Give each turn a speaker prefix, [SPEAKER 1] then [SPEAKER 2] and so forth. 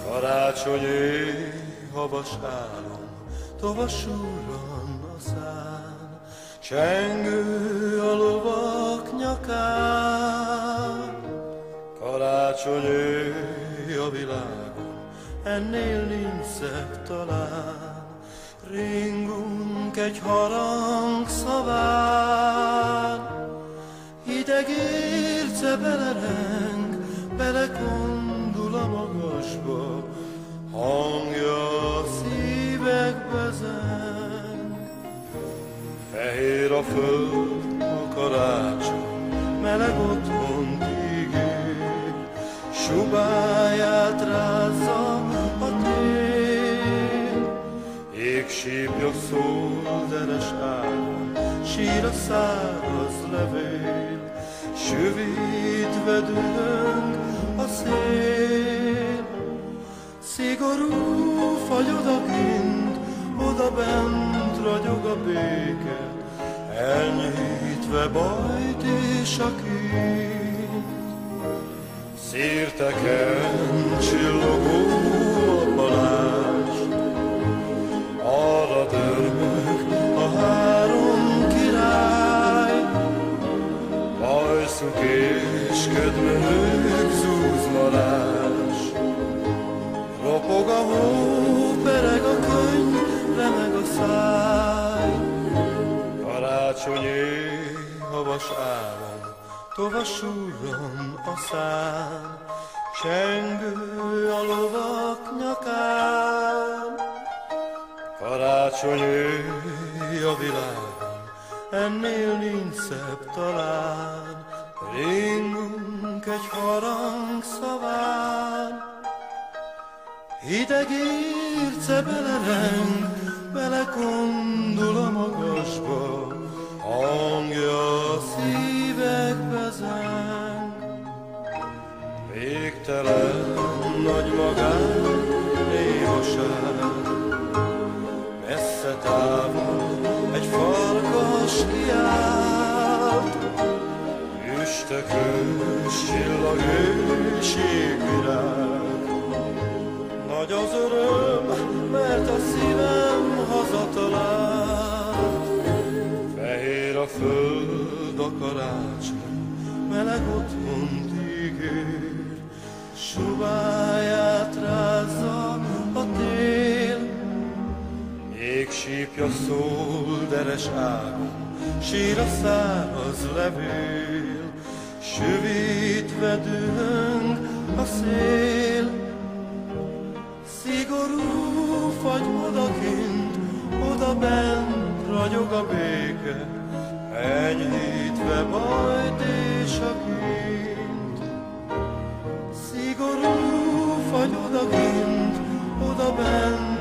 [SPEAKER 1] Karácsonyi havas álom, tovasúron a szán, csengő a lovak nyakán. Karácsonyi a világon, ennél nincs szebb talán, ringunk egy harang szaván. Hideg érce belereng, belekondul a magasba, hangja a szívekbe zeng. Fehér a föld, a karácsony, meleg otthont ígér, subáját rázza a tél. Ég sípja szól deres ágon, sír a száraz levél, süvítve dühöng a szél. Szigorú fagy odakint, odabent ragyog a béke, elnyitve bajt és a kint. Szírteken csillogó a Balázs, arra dörmög a három király. Bajszuk és ködmönők zúzmarás, ropog a hó, pereg a könny, remeg a száj. Karácsonyi havas álom, tovasújon a szán, csengő a lovak nyakán. Karácsonyi a világon, ennél nincs szebb talán, ringunk egy harang szaván. Hideg érce belereng, belekondul a magasba, hangja a szívekbe zeng. Végtelen nagy magán, névaság, messze távol egy farkas kiált. Üstökös csillag és jégvirág, nagy az öröm, mert a szívem hazatalált. Fehér a föld, a karácsony, meleg otthont ígér, subáját rázza a tél. Ég sípja szól deres ágon, sír a száraz levél, süvítve dühöng a szél. Szigorú fagy odakint, odabent ragyog a béke, enyhítve bajt és a kint. Szigorú fagy odakint, odabent